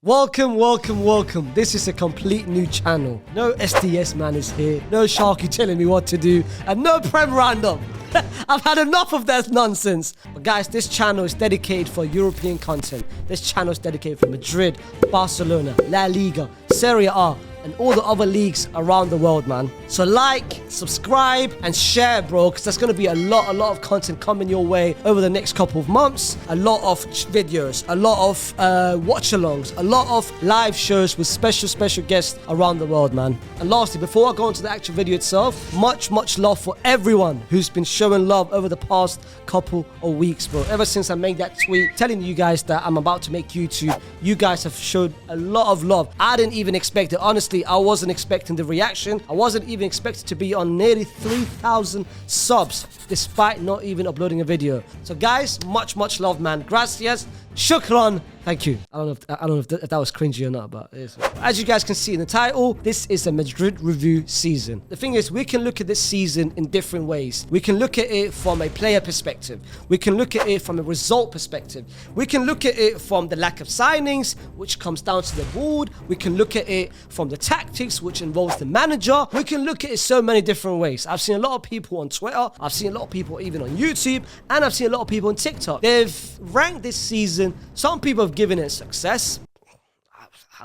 Welcome, welcome, welcome. This is a complete new channel. No SDS man is here. No Sharky telling me what to do. And no Prem Roundup. I've had enough of that nonsense. But guys, this channel is dedicated for European content. This channel is dedicated for Madrid, Barcelona, La Liga, Serie A, and all the other leagues around the world, man. So like, subscribe, and share, bro, because there's going to be a lot of content coming your way over the next couple of months. A lot of videos, a lot of watch-alongs, a lot of live shows with special guests around the world, man. And lastly, before I go into the actual video itself, much love for everyone who's been showing love over the past couple of weeks, bro. Ever since I made that tweet telling you guys that I'm about to make YouTube, you guys have showed a lot of love. I didn't even expect it, honestly. I wasn't expecting the reaction. I wasn't even expected to be on nearly 3,000 subs despite not even uploading a video. So guys, much love, man. Gracias. Shukran. Thank you. I don't know if that was cringy or not, but it is. As you guys can see in the title, this is a Madrid review season. The thing is, we can look at this season in different ways. We can look at it from a player perspective. We can look at it from a result perspective. We can look at it from the lack of signings, which comes down to the board. We can look at it from the tactics, which involves the manager. We can look at it so many different ways. I've seen a lot of people on Twitter. I've seen a lot of people even on YouTube. And I've seen a lot of people on TikTok. They've ranked this season. Some people have given it success.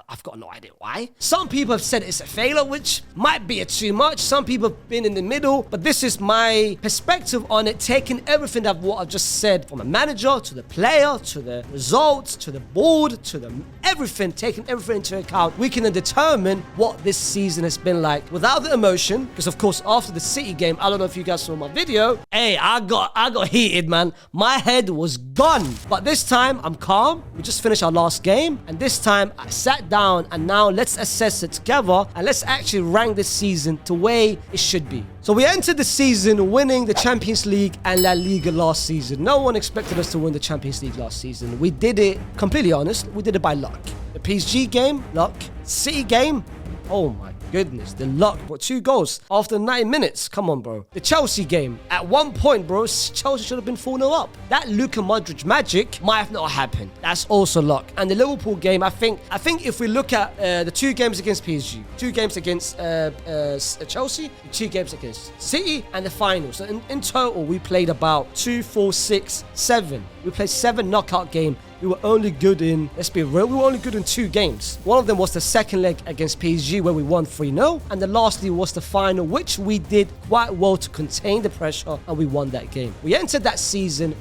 I've got no idea why. Some people have said it's a failure, which might be too much. Some people have been in the middle, but this is my perspective on it, taking everything that what I've just said, from a manager to the player to the results to the board to the everything, taking everything into account. We can then determine what this season has been like without the emotion, because of course after the City game, I don't know if you guys saw my video. Hey, I got heated, man. My head was gone, but this time I'm calm. We just finished our last game, and this time I sat down, and now let's assess it together and let's actually rank this season the way it should be. So we entered the season winning the Champions League and La Liga last season. No one expected us to win the Champions League last season. We did it, completely honest, we did it by luck. The PSG game, luck. City game, oh my goodness, the luck, bro. 2 goals after 9 minutes. Come on, bro. The Chelsea game, at one point, bro, Chelsea should have been 4-0 up. That Luka Modric magic might have not happened. That's also luck. And the Liverpool game, I think if we look at the 2 games against PSG, 2 games against Chelsea, 2 games against City, and the final. So in total, we played about 2, 4, 6, 7. We played 7 knockout games. We were only good in, let's be real, we were only good in 2 games. One of them was the second leg against PSG where we won 3-0. And the lastly was the final, which we did quite well to contain the pressure, and we won that game. We entered that season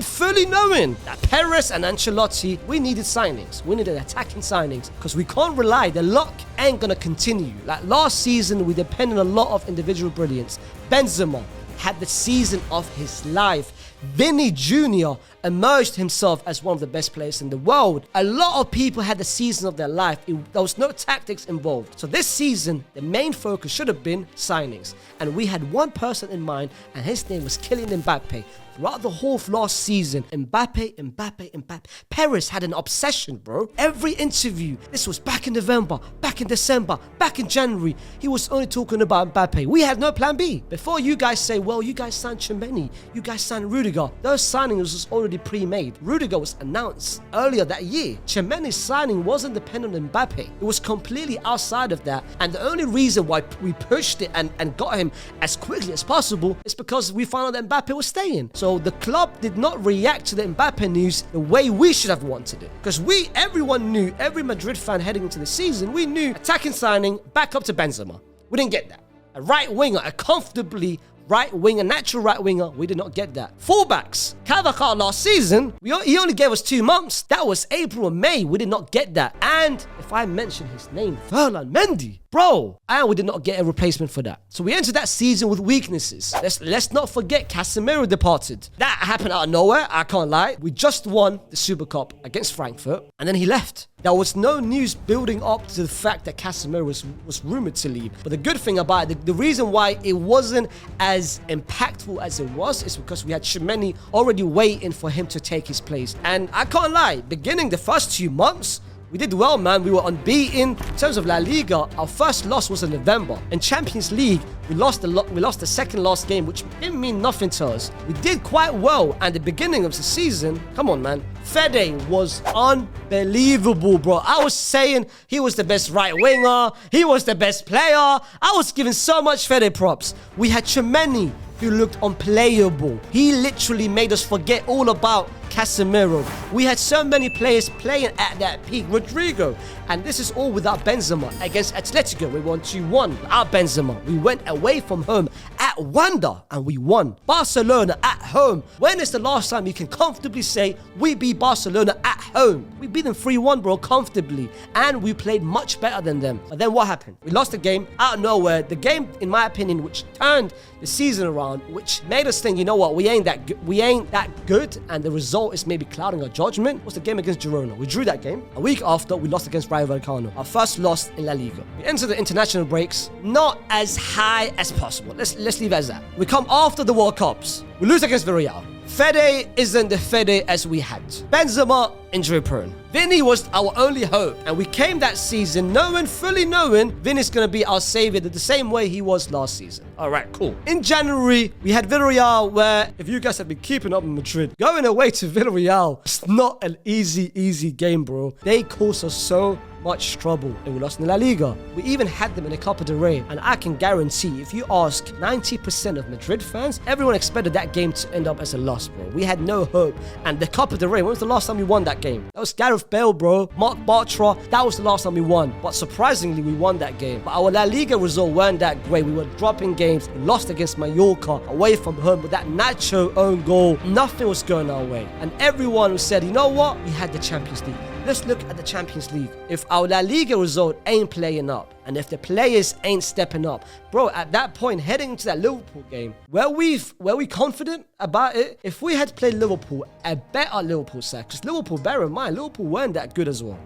fully knowing that Perez and Ancelotti, we needed signings. We needed attacking signings because we can't rely, the luck ain't gonna continue. Like last season, we depended on a lot of individual brilliance. Benzema had the season of his life. Vini Jr. emerged himself as one of the best players in the world. A lot of people had the season of their life. There was no tactics involved. So this season, the main focus should have been signings. And we had one person in mind, and his name was Kylian Mbappe. Throughout the whole of last season, Mbappe. Perez had an obsession, bro. Every interview, this was back in November, back in December, back in January, he was only talking about Mbappe. We had no plan B. Before you guys say, well, you guys signed Tchouaméni, you guys signed Rudiger, those signings was already pre-made. Rudiger was announced earlier that year. Tchouaméni's signing wasn't dependent on Mbappe. It was completely outside of that. And the only reason why we pushed it and got him as quickly as possible is because we found out that Mbappe was staying. So the club did not react to the Mbappe news the way we should have wanted it. Because everyone knew, every Madrid fan heading into the season, we knew attacking signing, back up to Benzema. We didn't get that. A right winger, a comfortably right winger, natural right winger, we did not get that. Fullbacks, Cavacca last season, he only gave us 2 months. That was April and May. We did not get that. And if I mention his name, Ferland Mendy, bro, and we did not get a replacement for that. So we entered that season with weaknesses. Let's not forget Casemiro departed. That happened out of nowhere, I can't lie. We just won the Super Cup against Frankfurt, and then he left. There was no news building up to the fact that Casemiro was rumored to leave. But the good thing about it, the reason why it wasn't as impactful as it was is because we had Tchouaméni already waiting for him to take his place. And I can't lie, beginning the first 2 months, We did well, man. We were unbeaten. In terms of La Liga, our first loss was in November. In Champions League, we lost the second last game, which didn't mean nothing to us. We did quite well, and the beginning of the season, come on, man. Fede was unbelievable, bro. I was saying he was the best right winger. He was the best player. I was giving so much Fede props. We had Chemeni, who looked unplayable. He literally made us forget all about Casemiro. We had so many players playing at that peak. Rodrigo. And this is all without Benzema. Against Atletico, we won 2-1 without Benzema. We went away from home at Wanda and we won. Barcelona at home. When is the last time you can comfortably say we beat Barcelona at home? We beat them 3-1, bro, comfortably. And we played much better than them. But then what happened? We lost the game out of nowhere. The game, in my opinion, which turned the season around, which made us think, you know what, we ain't that good, and the result is maybe clouding our judgment, was the game against Girona. We drew that game. A week after, we lost against Rayo Vallecano, our first loss in La Liga. We entered the international breaks not as high as possible. Let's leave it as that. We come after the World Cups. We lose against Villarreal. Fede isn't the Fede as we had. Benzema, injury prone. Vini was our only hope, and we came that season fully knowing Vini's gonna be our savior the same way he was last season. All right, cool. In January, we had Villarreal, where, if you guys have been keeping up in Madrid, going away to Villarreal, it's not an easy game, bro. They caused us so much trouble, and we lost in La Liga. We even had them in the Copa del Rey, and I can guarantee, if you ask 90% of Madrid fans, everyone expected that game to end up as a loss, bro. We had no hope. And the Copa del Rey, when was the last time we won that game? That was Gareth Bale, bro. Mark Bartra, that was the last time we won. But surprisingly, we won that game. But our La Liga result weren't that great. We were dropping games. We lost against Mallorca away from home with that Nacho own goal. Nothing was going our way. And everyone said, you know what? We had the Champions League. Let's look at the Champions League. If our La Liga result ain't playing up, and if the players ain't stepping up, bro, at that point, heading into that Liverpool game, were we confident about it? If we had played Liverpool, a better Liverpool side, because Liverpool, bear in mind, Liverpool weren't that good as well.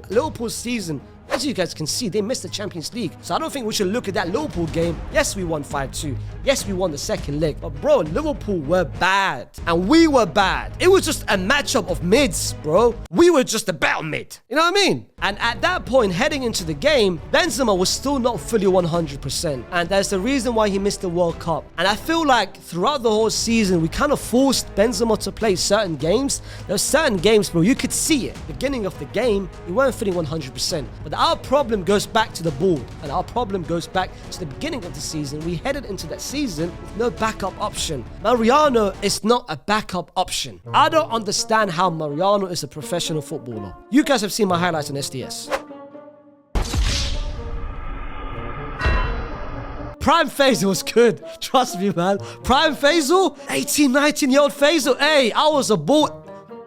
Liverpool's season, as you guys can see, they missed the Champions League. So I don't think we should look at that Liverpool game. Yes, we won 5-2. Yes, we won the second leg. But bro, Liverpool were bad. And we were bad. It was just a matchup of mids, bro. We were just a better mid. You know what I mean? And at that point, heading into the game, Benzema was still not fully 100%. And that's the reason why he missed the World Cup. And I feel like throughout the whole season, we kind of forced Benzema to play certain games. There were certain games, bro, you could see it. Beginning of the game, he weren't feeling 100%. But our problem goes back to the board. And our problem goes back to the beginning of the season. We headed into that season with no backup option. Mariano is not a backup option. I don't understand how Mariano is a professional footballer. You guys have seen my highlights on SDS. Prime Faisal was good. Trust me, man. Prime Faisal, 18, 19-year-old Faisal. Hey, I was a ball.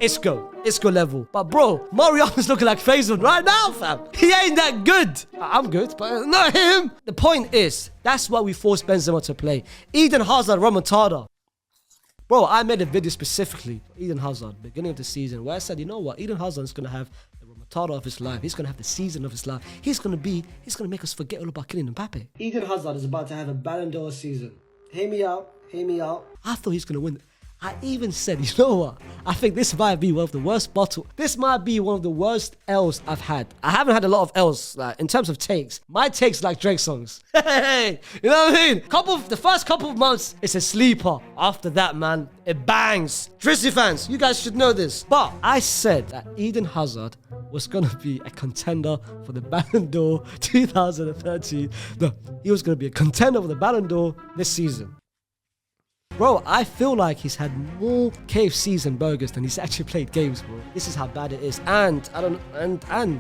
Isco level. But bro, Mariano's looking like Faisal right now, fam. He ain't that good. I'm good, but not him. The point is, that's why we forced Benzema to play. Eden Hazard, remontada. Bro, I made a video specifically for Eden Hazard, beginning of the season, where I said, you know what? Eden Hazard is going to have the remontada of his life. He's going to have the season of his life. He's going to make us forget all about Kylian Mbappe. Eden Hazard is about to have a Ballon d'Or season. Hear me out. I thought he's going to win. I even said, you know what? I think this might be one of the worst This might be one of the worst L's I've had. I haven't had a lot of L's, like, in terms of takes. My takes like Drake songs. Hey, you know what I mean? The first couple of months, it's a sleeper. After that, man, it bangs. Drizzy fans, you guys should know this. But I said that Eden Hazard was going to be a contender for the Ballon d'Or 2013. No, he was going to be a contender for the Ballon d'Or this season. Bro, I feel like he's had more KFCs and burgers than he's actually played games, bro. This is how bad it is. And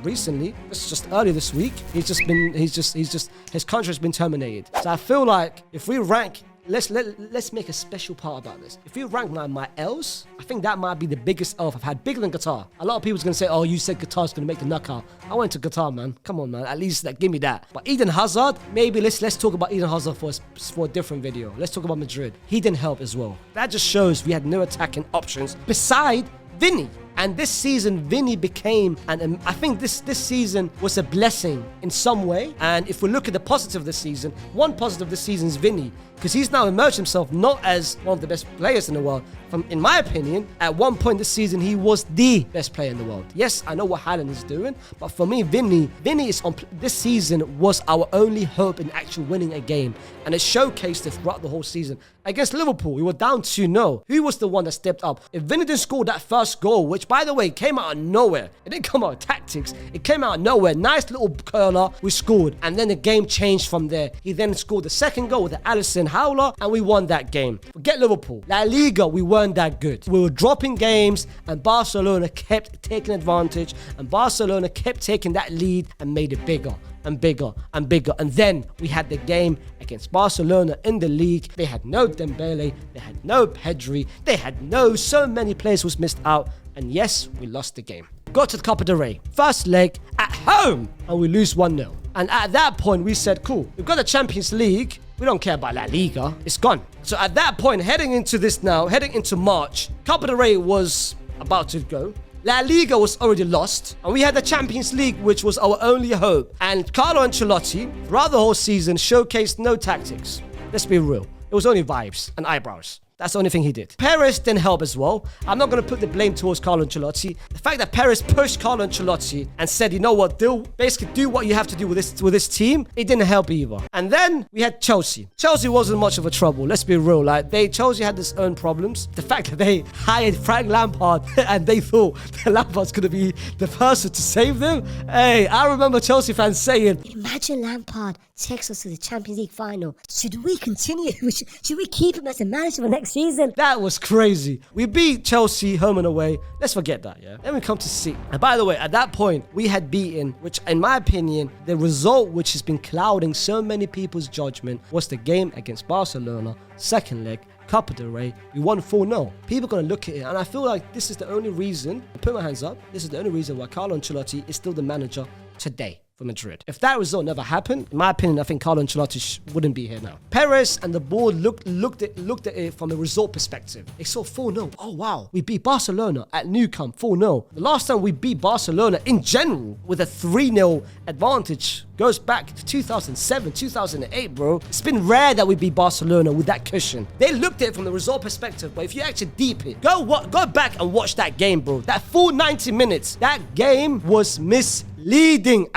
recently, this is just earlier this week, his contract's been terminated. So I feel like if we rank, let's make a special part about this. If you rank my L's, I think that might be the biggest L I've had, bigger than Qatar. A lot of people's gonna say, oh, you said Qatar's gonna make the knockout. I went to Qatar, man. Come on, man. At least give me that. But Eden Hazard, maybe let's talk about Eden Hazard for a different video. Let's talk about Madrid. He didn't help as well. That just shows we had no attacking options beside Vini. And this season, Vini became, and I think this season was a blessing in some way. And if we look at the positive this season, one positive this season is Vini, because he's now emerged himself not as one of the best players in the world. In my opinion, at one point this season, he was the best player in the world. Yes, I know what Haaland is doing, but for me, Vini is on. This season was our only hope in actually winning a game, and it showcased it throughout the whole season. Against Liverpool, we were down 2-0. Who was the one that stepped up? If Vini didn't score that first goal, which by the way came out of nowhere, it didn't come out of tactics. It came out of nowhere. Nice little curler. We scored, and then the game changed from there. He then scored the second goal with the Alisson howler, and we won that game. Forget Liverpool. La Liga, we weren't that good. We were dropping games, and Barcelona kept taking advantage, and Barcelona kept taking that lead and made it bigger and bigger and bigger. And then we had the game against Barcelona in the league. They had no Dembele, they had no Pedri, they had so many players was missed out. And yes, we lost the game. Got to the Copa del Rey. First leg at home, and we lose 1-0. And at that point, we said, cool, we've got the Champions League. We don't care about La Liga. It's gone. So at that point, heading into March, Copa del Rey was about to go. La Liga was already lost, and we had the Champions League, which was our only hope. And Carlo Ancelotti, throughout the whole season, showcased no tactics. Let's be real. It was only vibes and eyebrows. That's the only thing he did. Perez didn't help as well. I'm not going to put the blame towards Carlo Ancelotti. The fact that Perez pushed Carlo Ancelotti and said, you know what, basically do what you have to do with this team, it didn't help either. And then we had Chelsea. Chelsea wasn't much of a trouble. Let's be real. Chelsea had its own problems. The fact that they hired Frank Lampard and they thought that Lampard's going to be the person to save them. Hey, I remember Chelsea fans saying, imagine Lampard takes us to the Champions League final. Should we continue? Should we keep him as a manager for next season? That was crazy. We beat Chelsea home and away. Let's forget that, yeah? Then we come to City. And by the way, at that point, we had beaten, which in my opinion, the result which has been clouding so many people's judgment was the game against Barcelona, second leg, Copa del Rey. We won 4-0. People are going to look at it, and I feel like this is the only reason, I put my hands up, this is the only reason why Carlo Ancelotti is still the manager today for Madrid. If that result never happened, in my opinion, I think Carlo Ancelotti wouldn't be here now. Perez and the board looked at it from a result perspective. They saw 4-0. Oh wow, we beat Barcelona at Nou Camp 4-0. The last time we beat Barcelona in general with a 3-0 advantage goes back to 2007, 2008, bro. It's been rare that we beat Barcelona with that cushion. They looked at it from the result perspective, but if you actually deep it, go back and watch that game, bro. That full 90 minutes, that game was misleading,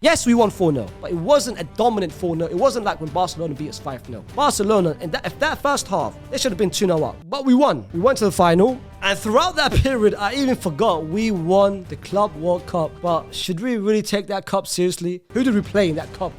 Yes, we won 4-0, but it wasn't a dominant 4-0. It wasn't like when Barcelona beat us 5-0. Barcelona, if that first half, they should have been 2-0 up. But we won. We went to the final. And throughout that period, I even forgot we won the Club World Cup. But should we really take that cup seriously? Who did we play in that cup?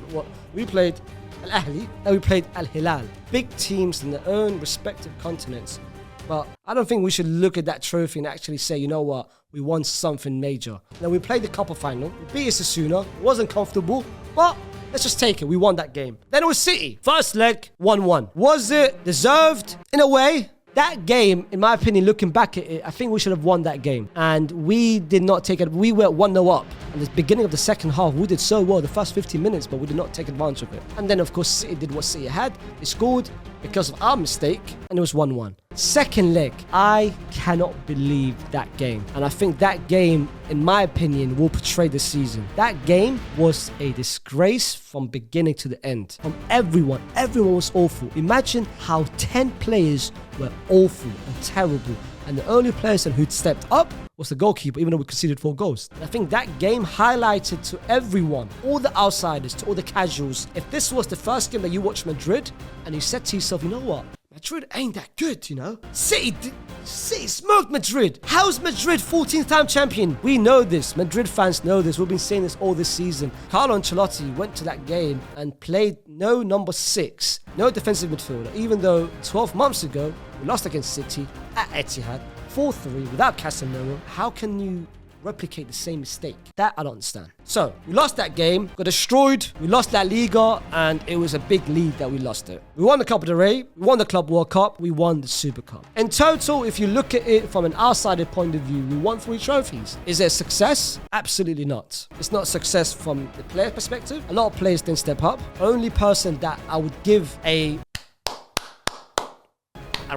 We played Al Ahly and we played Al Hilal. Big teams in their own respective continents. But I don't think we should look at that trophy and actually say, you know what, we won something major. Then we played the Copa final. We beat Osasuna. It wasn't comfortable, but let's just take it. We won that game. Then it was City. First leg, 1-1. Was it deserved? In a way. That game, in my opinion, looking back at it, I think we should have won that game. And we did not take it. We were 1-0 up. At the beginning of the second half, we did so well the first 15 minutes, but we did not take advantage of it. And then, of course, City did what City had. They scored because of our mistake, and it was 1-1. Second leg, I cannot believe that game. And I think that game, in my opinion, will portray the season. That game was a disgrace from beginning to the end. From everyone. Everyone was awful. Imagine how 10 players were awful and terrible. And the only person who'd stepped up was the goalkeeper, even though we conceded 4 goals. And I think that game highlighted to everyone, all the outsiders, to all the casuals, if this was the first game that you watched Madrid, and you said to yourself, you know what? Madrid ain't that good, you know? City smoked Madrid. How's Madrid 14th time champion? We know this. Madrid fans know this. We've been saying this all this season. Carlo Ancelotti went to that game and played no number 6, no defensive midfielder, even though 12 months ago, we lost against City at Etihad, 4-3 without Casemiro. How can you replicate the same mistake? That I don't understand. So, we lost that game, got destroyed, we lost La Liga, and it was a big lead that we lost it. We won the Copa del Rey, we won the Club World Cup, we won the Super Cup. In total, if you look at it from an outsider point of view, we won 3 trophies. Is it a success? Absolutely not. It's not a success from the player perspective. A lot of players didn't step up. Only person that I would give a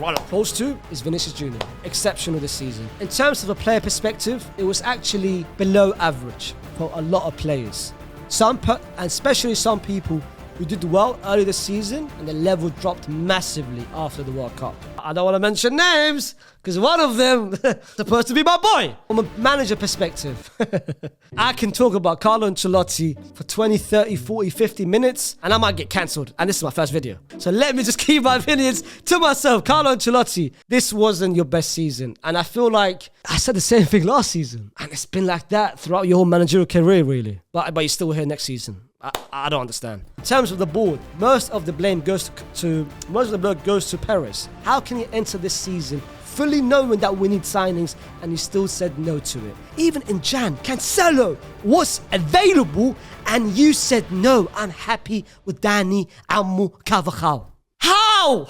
Close to is Vinicius Jr. Exceptional this season. In terms of a player perspective, it was actually below average for a lot of players. And especially some people who did well early this season, and the level dropped massively after the World Cup. I don't want to mention names, because one of them is supposed to be my boy. From a manager perspective, I can talk about Carlo Ancelotti for 20, 30, 40, 50 minutes, and I might get cancelled. And this is my first video. So let me just keep my opinions to myself. Carlo Ancelotti, this wasn't your best season. And I feel like I said the same thing last season. And it's been like that throughout your whole managerial career, really. But you're still here next season. I don't understand. In terms of the board, most of the blame goes to Perez. How can you enter this season fully knowing that we need signings and you still said no to it? Even in Jan, Cancelo was available and you said no. I'm happy with Dani Carvajal. How?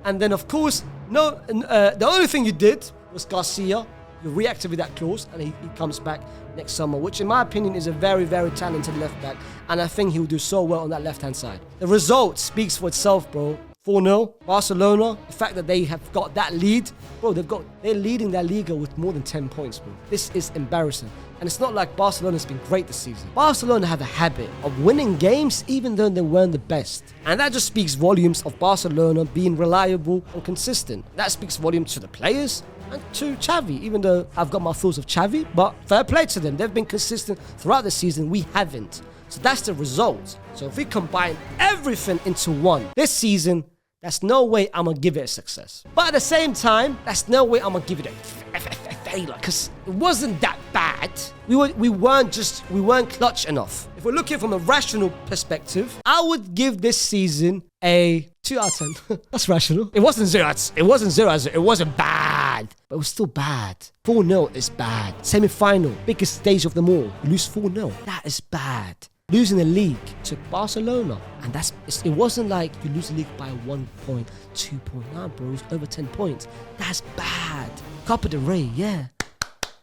And then of course, the only thing you did was Garcia. You reactivate that clause and he comes back next summer, which in my opinion is a very, very talented left back. And I think he will do so well on that left-hand side. The result speaks for itself, bro. 4-0, Barcelona, the fact that they have got that lead, bro, they're leading their Liga with more than 10 points, bro. This is embarrassing. And it's not like Barcelona's been great this season. Barcelona have a habit of winning games even though they weren't the best. And that just speaks volumes of Barcelona being reliable and consistent. That speaks volumes to the players and to Xavi, even though I've got my thoughts of Xavi, but fair play to them. They've been consistent throughout the season. We haven't. So that's the result. So if we combine everything into one this season, that's no way I'm going to give it a success. But at the same time, that's no way I'm going to give it a failure, because it wasn't that bad. We weren't clutch enough. If we're looking from a rational perspective, I would give this season a 2 out of 10. That's rational. It wasn't 0. It wasn't 0. It wasn't bad, but it was still bad. 4-0 is bad. Semi-final, biggest stage of them all. You lose 4-0. That is bad. Losing the league to Barcelona, and it wasn't like you lose the league by 1 point, 2 points. Nah, bro, it was over 10 points. That's bad. Copa del Rey, yeah.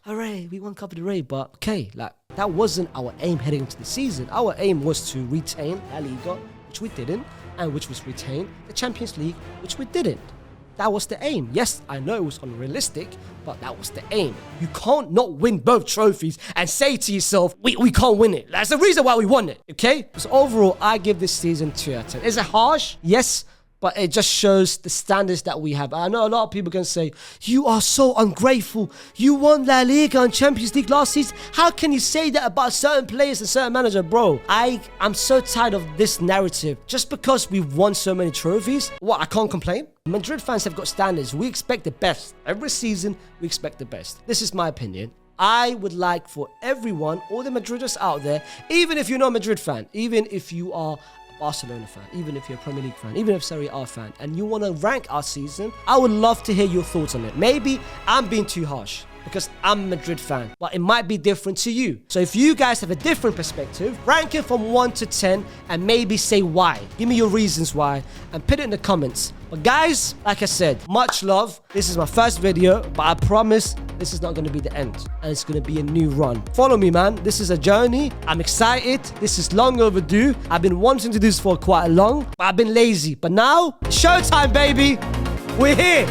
Hooray, we won Copa del Rey, but okay, like that wasn't our aim heading into the season. Our aim was to retain La Liga, which we didn't, and which was retain the Champions League, which we didn't. That was the aim. Yes, I know it was unrealistic, but that was the aim. You can't not win both trophies and say to yourself, we can't win it. That's the reason why we won it, okay? So overall, I give this season 2 out of 10. Is it harsh? Yes, but it just shows the standards that we have. I know a lot of people can say, you are so ungrateful. You won La Liga and Champions League last season. How can you say that about certain players and certain managers? Bro, I'm so tired of this narrative. Just because we've won so many trophies, I can't complain? Madrid fans have got standards. We expect the best. Every season, we expect the best. This is my opinion. I would like for everyone, all the Madriders out there, even if you're not a Madrid fan, even if you are Barcelona fan, even if you're a Premier League fan, even if Serie A fan, and you want to rank our season, I would love to hear your thoughts on it. Maybe I'm being too harsh because I'm a Madrid fan, but it might be different to you. So if you guys have a different perspective, rank it from 1 to 10 and maybe say why. Give me your reasons why and put it in the comments. But guys, like I said, much love. This is my first video, but I promise this is not going to be the end, and it's going to be a new run. Follow me, man. This is a journey. I'm excited. This is long overdue. I've been wanting to do this for quite long, but I've been lazy. But now, showtime, baby. We're here.